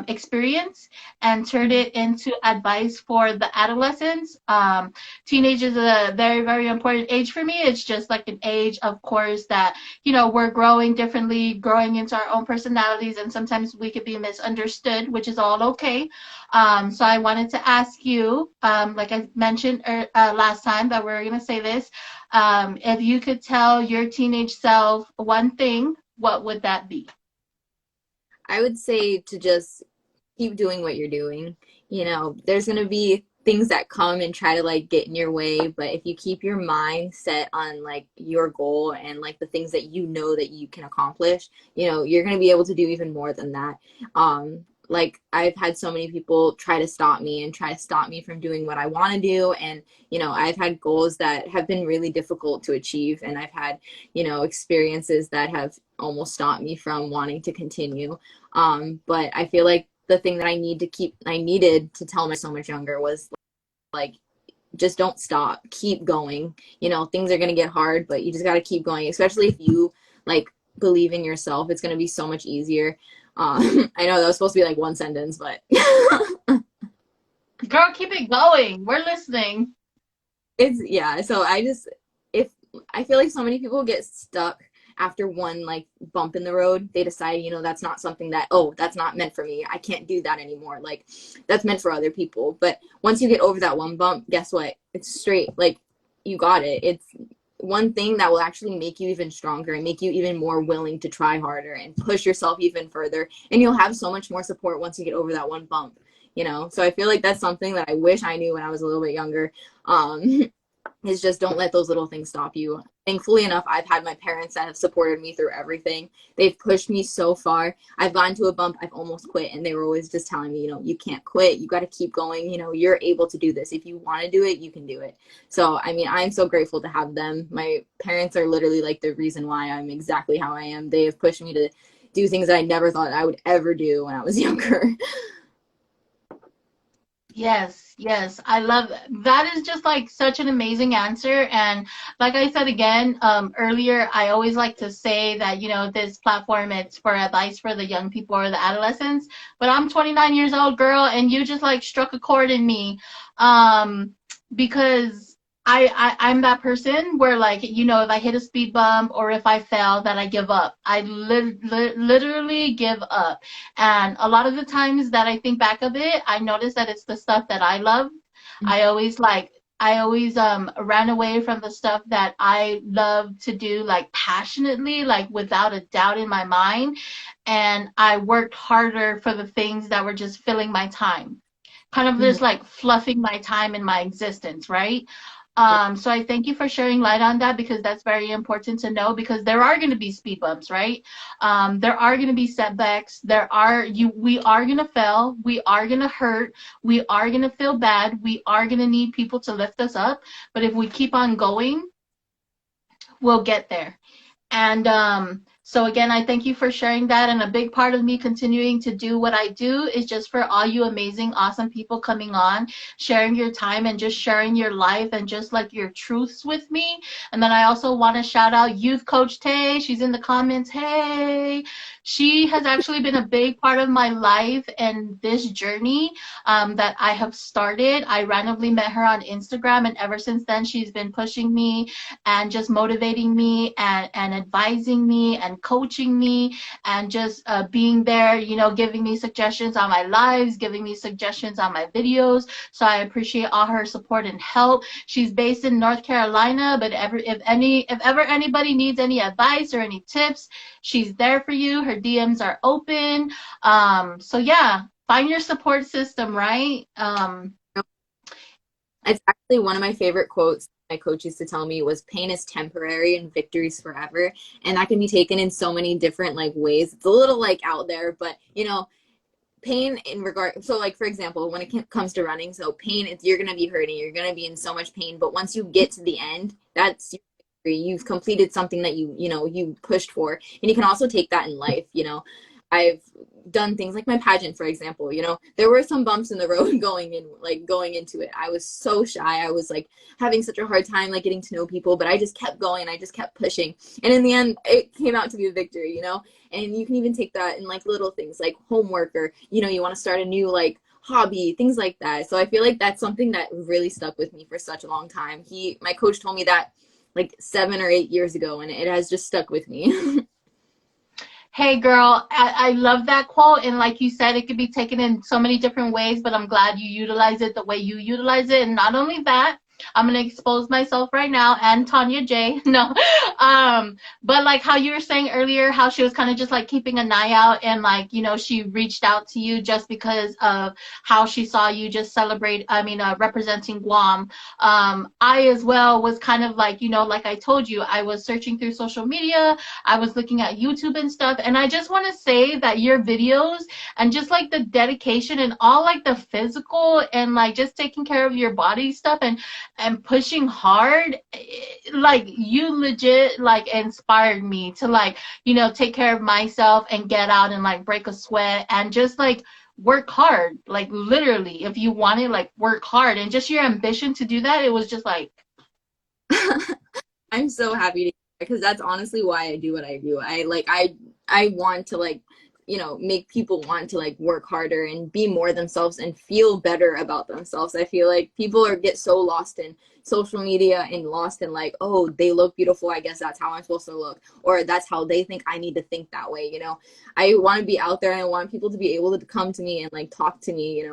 experience and turn it into advice for the adolescents. Teenage is a very, very important age for me. It's just like an age, of course, that we're growing differently, growing into our own personalities, and sometimes we could be misunderstood, which is all okay. So I wanted to ask you, like I mentioned last time that we're going to say this, if you could tell your teenage self one thing, what would that be? I would say to just keep doing what you're doing. There's going to be things that come and try to like get in your way, but if you keep your mind set on like your goal and like the things that you know that you can accomplish, you're going to be able to do even more than that. Like I've had so many people try to stop me and try to stop me from doing what I want to do, and I've had goals that have been really difficult to achieve, and I've had experiences that have almost stopped me from wanting to continue. But I feel like the thing that I needed to tell myself so much younger was like, just don't stop, keep going. Things are going to get hard, but you just got to keep going, especially if you like believe in yourself. It's going to be so much easier. I know that was supposed to be like one sentence, but Girl, keep it going. We're listening. it's, yeah. So if I feel like so many people get stuck after one like bump in the road, they decide, that's not something that, oh, that's not meant for me. I can't do that anymore. Like that's meant for other people. But once you get over that one bump, guess what? It's straight. Like you got it. It's one thing that will actually make you even stronger and make you even more willing to try harder and push yourself even further. And you'll have so much more support once you get over that one bump. So I feel like that's something that I wish I knew when I was a little bit younger. Is just don't let those little things stop you. Thankfully enough, I've had my parents that have supported me through everything. They've pushed me so far. I've gotten to a bump, I've almost quit, and they were always just telling me, you can't quit. You got to keep going. You're able to do this. If you want to do it, you can do it. So, I mean, I'm so grateful to have them. My parents are literally like the reason why I'm exactly how I am. They have pushed me to do things that I never thought I would ever do when I was younger. Yes, yes. I love that. That is just like such an amazing answer. And like I said again, earlier, I always like to say that, this platform, it's for advice for the young people or the adolescents. But I'm 29 years old, girl, and you just like struck a chord in me. Because I'm that person where like, if I hit a speed bump or if I fail, that I give up. I literally give up. And a lot of the times that I think back of it, I notice that it's the stuff that I love. I always like, I always ran away from the stuff that I love to do like passionately, like without a doubt in my mind, and I worked harder for the things that were just filling my time, kind of Mhm. just like fluffing my time and my existence, right? Yeah. So I thank you for sharing light on that, because that's very important to know, because there are going to be speed bumps, right? There are going to be setbacks. We are going to fail. We are going to hurt. We are going to feel bad. We are going to need people to lift us up. But if we keep on going, we'll get there. And so again, I thank you for sharing that. And a big part of me continuing to do what I do is just for all you amazing, awesome people coming on, sharing your time and just sharing your life and just like your truths with me. And then I also want to shout out Youth Coach Tay. She's in the comments. Hey, she has actually been a big part of my life and this journey that I have started. I randomly met her on Instagram, and ever since then, she's been pushing me and just motivating me and advising me and coaching me and just being there, giving me suggestions on my lives, giving me suggestions on my videos. So I appreciate all her support and help. She's based in North Carolina, but if ever anybody needs any advice or any tips, she's there for you. Her DMs are open. So yeah, find your support system, right? It's actually one of my favorite quotes my coach used to tell me was pain is temporary and victory's forever. And that can be taken in so many different like ways. It's a little like out there, but pain in regard, so like for example, when it comes to running, so pain, it's, you're going to be hurting, you're going to be in so much pain, but once you get to the end, that's your victory. You've completed something that you pushed for. And you can also take that in life. I've done things like my pageant, for example. There were some bumps in the road going into it. I was so shy. I was like having such a hard time like getting to know people, but I just kept going. I just kept pushing, and in the end it came out to be a victory. And you can even take that in like little things like homework, or you want to start a new like hobby, things like that. So I feel like that's something that really stuck with me for such a long time. My coach told me that like 7 or 8 years ago, and it has just stuck with me. Hey girl, I love that quote. And like you said, it could be taken in so many different ways, but I'm glad you utilize it the way you utilize it. And not only that, I'm going to expose myself right now and Tanya J. No. But like how you were saying earlier, how she was kind of just like keeping an eye out, and like, she reached out to you just because of how she saw you just representing Guam. I as well was kind of like, like I told you, I was searching through social media, I was looking at YouTube and stuff, and I just want to say that your videos and just like the dedication and all like the physical and like just taking care of your body stuff and pushing hard, like you legit like inspired me to like, take care of myself and get out and like break a sweat and just like work hard, like literally if you want to like work hard, and just your ambition to do that, it was just like I'm so happy to, because that's honestly why I do what I do. I want to like make people want to like work harder and be more themselves and feel better about themselves. I feel like people get so lost in social media and lost in like, oh, they look beautiful, I guess that's how I'm supposed to look, or that's how they think I need to think that way. I want to be out there, and I want people to be able to come to me and like talk to me,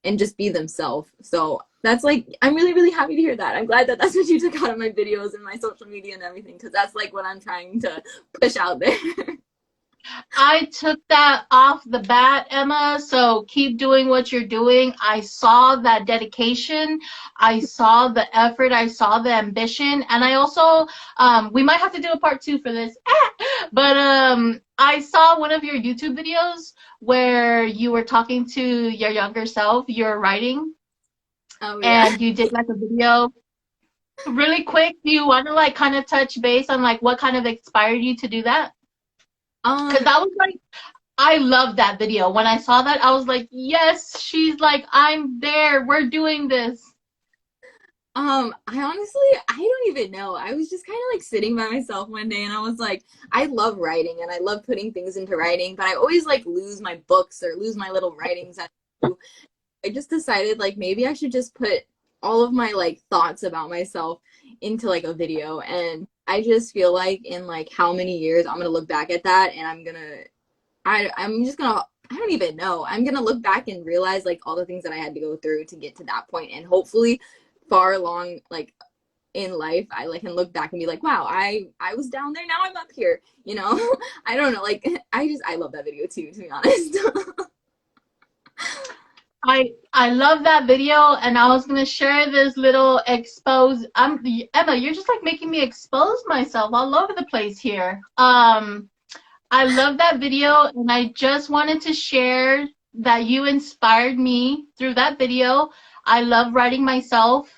and just be themselves. So that's like, I'm really, really happy to hear that. I'm glad that that's what you took out of my videos and my social media and everything, because that's like what I'm trying to push out there. I took that off the bat, Emma. So keep doing what you're doing. I saw that dedication. I saw the effort. I saw the ambition. And I also, we might have to do a part two for this. But I saw one of your YouTube videos where you were talking to your younger self. You're writing, Oh yeah. and you did like a video. Really quick, do you want to like kind of touch base on like what kind of inspired you to do that? Because Um, that was like, I love that video. When I saw that, I was like, yes, she's like, I'm there. We're doing this. I honestly, I don't even know. I was just kind of like sitting by myself one day, and I was like, I love writing and I love putting things into writing, but I always like lose my books or lose my little writings. I just decided like maybe I should just put all of my like thoughts about myself into like a video. And I just feel like in like how many years I'm gonna look back at that, and I'm just gonna, I don't even know. I'm gonna look back and realize like all the things that I had to go through to get to that point, and hopefully far along like in life, I like can look back and be like, wow, I was down there, now I'm up here, you know. I don't know, like I love that video too, to be honest. I love that video, and I was gonna share this little expose. Emma, you're just like making me expose myself all over the place here. I love that video, and I just wanted to share that you inspired me through that video. I love writing myself.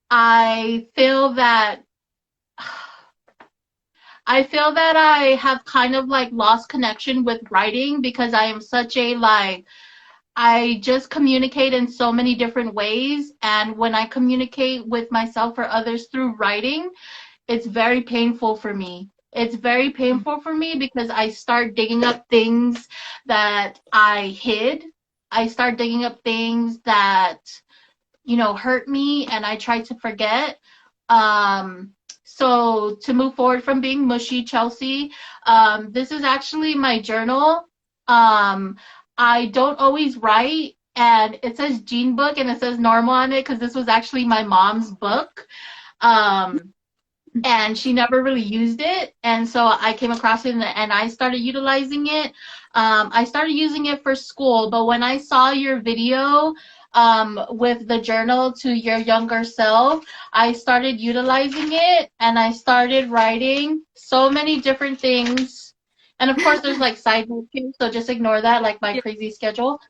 I feel that I feel that I have kind of like lost connection with writing because I am such a like I just communicate in so many different ways, and when I communicate with myself or others through writing, it's very painful for me. It's very painful for me because I start digging up things that I hid. I start digging up things that, hurt me, and I try to forget. Um, so to move forward from being mushy, Chelsea, this is actually my journal. Um, I don't always write, and it says Jean book and it says normal on it because this was actually my mom's book. Um, and she never really used it, and so I came across it, and I started utilizing it. I started using it for school, but when I saw your video with the journal to your younger self, I started utilizing it, and I started writing so many different things. And of course there's like side notes, so just ignore that, like my Yeah. crazy schedule.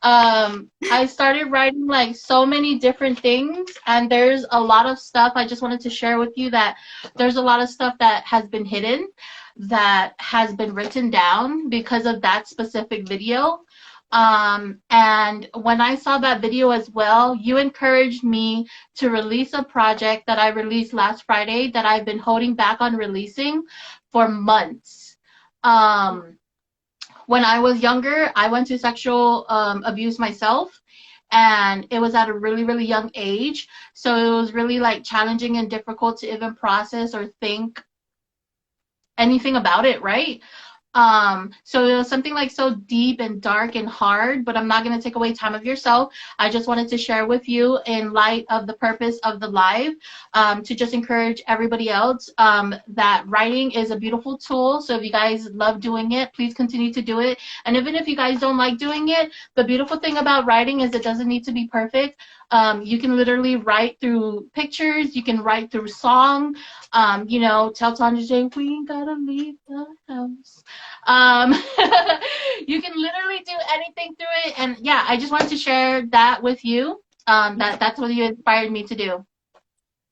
I started writing like so many different things, and there's a lot of stuff I just wanted to share with you, that there's a lot of stuff that has been hidden, that has been written down because of that specific video. And when I saw that video as well, you encouraged me to release a project that I released last Friday that I've been holding back on releasing for months. When I was younger, I went to sexual abuse myself, and it was at a really, really young age. So it was really like challenging and difficult to even process or think anything about it, right? So it was something like so deep and dark and hard, but I'm not going to take away time of yourself. I just wanted to share with you in light of the purpose of the live, to just encourage everybody else, that writing is a beautiful tool. So if you guys love doing it, please continue to do it. And even if you guys don't like doing it, the beautiful thing about writing is it doesn't need to be perfect. You can literally write through pictures. You can write through song. Tell Tanya J, we ain't gotta leave the house. Um, you can literally do anything through it. And yeah, I just wanted to share that with you. That's what you inspired me to do.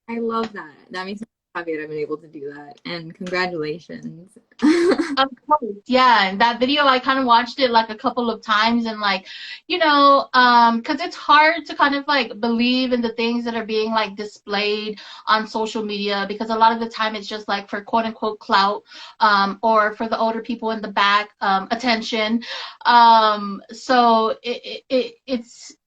I love that. That makes me happy that I've been able to do that. And congratulations. Of course, yeah. And that video, I kind of watched it like a couple of times, and like, because it's hard to kind of like believe in the things that are being like displayed on social media, because a lot of the time it's just like for quote unquote clout, or for the older people in the back, attention. So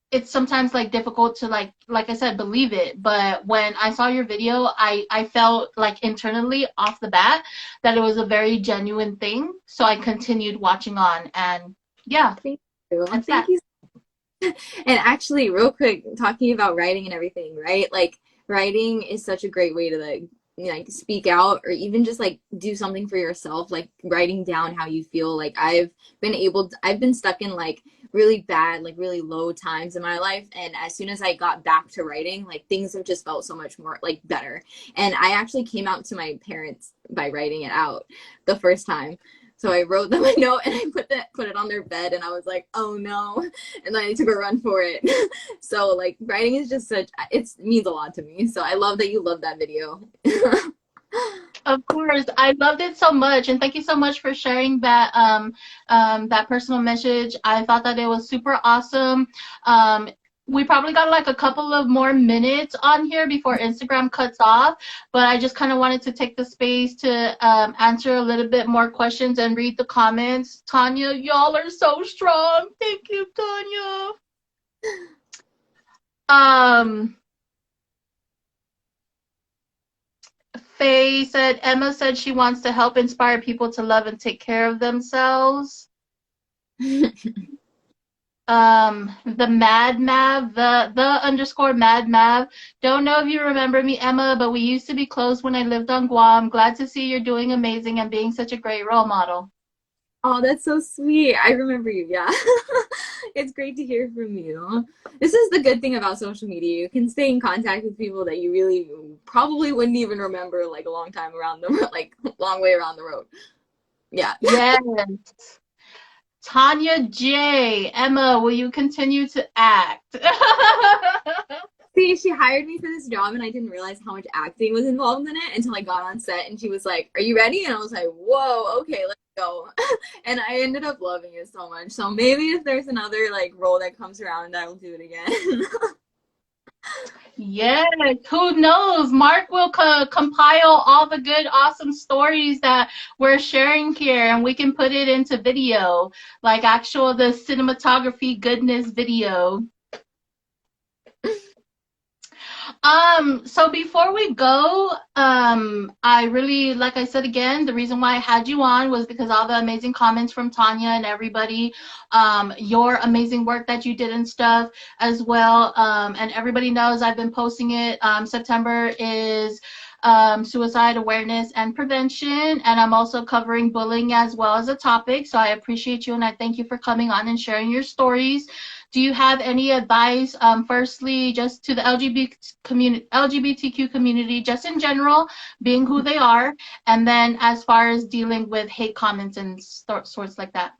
it's sometimes like difficult to like I said, believe it. But when I saw your video, I felt like internally off the bat that it was a very genuine thing. So I continued watching on, and yeah, Thank you. that's Thank that. you. And actually, real quick, talking about writing and everything, right? Like, writing is such a great way to like speak out, or even just like do something for yourself, like writing down how you feel. Like I've been stuck in like really bad, like really low times in my life, and as soon as I got back to writing, like things have just felt so much more like better. And I actually came out to my parents by writing it out the first time. So I wrote them a note and I put it on their bed, and I was like, oh no. And then I took a run for it. So like writing is just it means a lot to me. So I love that you love that video. Of course, I loved it so much, and thank you so much for sharing that personal message. I thought that it was super awesome. We probably got like a couple of more minutes on here before Instagram cuts off, but I just kind of wanted to take the space to answer a little bit more questions and read the comments. Tanya, y'all are so strong. Thank you, Tanya. Um, Faye said, Emma said she wants to help inspire people to love and take care of themselves. the Mad Mav, the underscore Mad Mav. Don't know if you remember me, Emma, but we used to be close when I lived on Guam. Glad to see you're doing amazing and being such a great role model. Oh, that's so sweet. I remember you. Yeah. It's great to hear from you. This is the good thing about social media. You can stay in contact with people that you really probably wouldn't even remember like a long time around the like long way around the road. Yeah. Yes. Tanya J. Emma, will you continue to act? See, she hired me for this job and I didn't realize how much acting was involved in it until I got on set and she was like, "Are you ready?" And I was like, "Whoa, okay, let's go." And I ended up loving it so much. So maybe if there's another like role that comes around, I will do it again. Yes, who knows? Mark will compile all the good, awesome stories that we're sharing here, and we can put it into video, like actual the cinematography goodness video. So before we go, I really, like I said again, the reason why I had you on was because all the amazing comments from Tanya and everybody, your amazing work that you did and stuff as well. And everybody knows I've been posting it. September is suicide awareness and prevention, and I'm also covering bullying as well as a topic. So I appreciate you and I thank you for coming on and sharing your stories. Do you have any advice, firstly, just to the LGBTQ community, just in general, being who they are, and then as far as dealing with hate comments and sorts like that?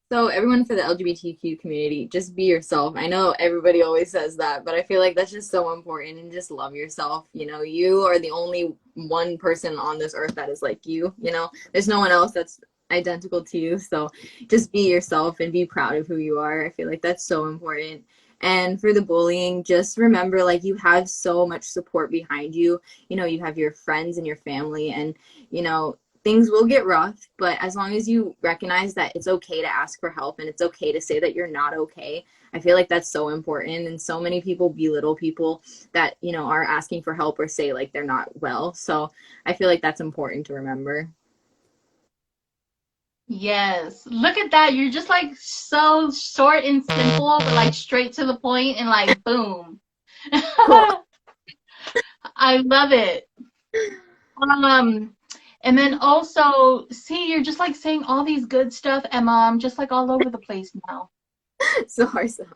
So everyone for the LGBTQ community, just be yourself. I know everybody always says that, but I feel like that's just so important and just love yourself. You know, you are the only one person on this earth that is like you know. There's no one else that's identical to you. So just be yourself and be proud of who you are. I feel like that's so important. And for the bullying, just remember like you have so much support behind you. You know, you have your friends and your family and you know, things will get rough, but as long as you recognize that it's okay to ask for help and it's okay to say that you're not okay, I feel like that's so important. And so many people belittle people that, you know, are asking for help or say like they're not well. So I feel like that's important to remember. Yes. Look at that. You're just like so short and simple, but like straight to the point and like boom. Cool. I love it. Um, and then also, see, you're just like saying all these good stuff, Emma. I'm just like all over the place now. Sorry, sorry.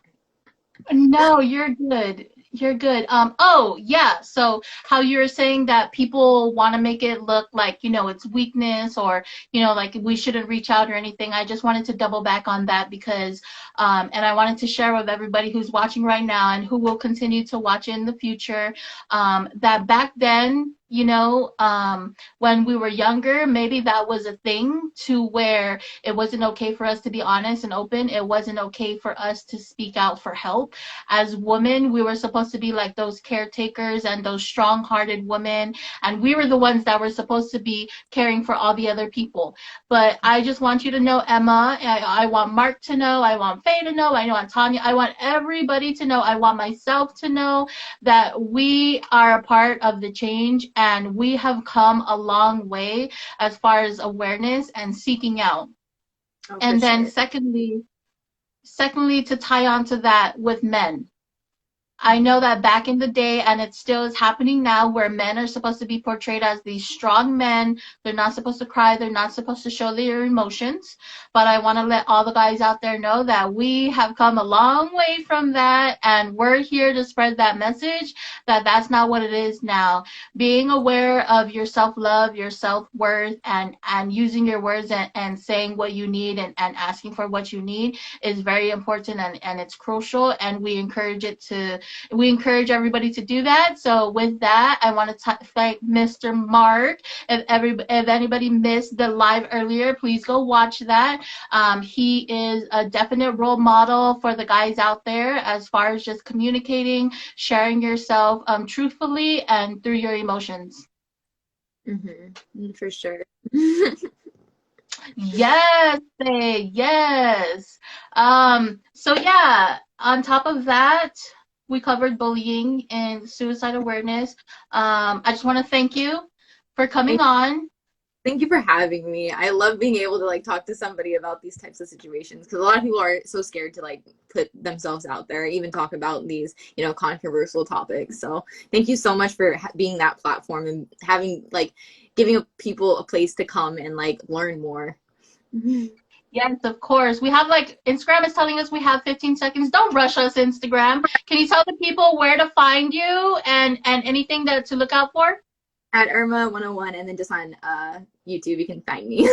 No, you're good. You're good. Oh, yeah. So how you were saying that people want to make it look like, it's weakness or, like we shouldn't reach out or anything. I just wanted to double back on that because, and I wanted to share with everybody who's watching right now and who will continue to watch in the future, that back then, when we were younger, maybe that was a thing to where it wasn't okay for us to be honest and open. It wasn't okay for us to speak out for help. As women, we were supposed to be like those caretakers and those strong-hearted women, and we were the ones that were supposed to be caring for all the other people. But I just want you to know, Emma, I want Mark to know, I want Faye to know, I want Tanya, I want everybody to know, I want myself to know that we are a part of the change and we have come a long way as far as awareness and seeking out. Oh, for And then sure. secondly, to tie on to that with men. I know that back in the day, and it still is happening now, where men are supposed to be portrayed as these strong men. They're not supposed to cry. They're not supposed to show their emotions. But I want to let all the guys out there know that we have come a long way from that, and we're here to spread that message that that's not what it is now. Being aware of your self-love, your self-worth, and using your words and saying what you need and asking for what you need is very important and it's crucial, and we encourage everybody to do that. So with that, I want to thank Mr. Mark. If anybody missed the live earlier, please go watch that. He is a definite role model for the guys out there as far as just communicating, sharing yourself truthfully and through your emotions. For sure. Yes, Faye, yes. So yeah, on top of that, we covered bullying and suicide awareness. I just want to thank you for coming on. Thank you for having me. I love being able to like talk to somebody about these types of situations because a lot of people are so scared to like put themselves out there, even talk about these, controversial topics. So thank you so much for being that platform and having like giving people a place to come and like learn more. Yes, of course. We have like Instagram is telling us we have 15 seconds. Don't rush us, Instagram. Can you tell the people where to find you and anything that to look out for? At Irma 101 and then just on YouTube you can find me.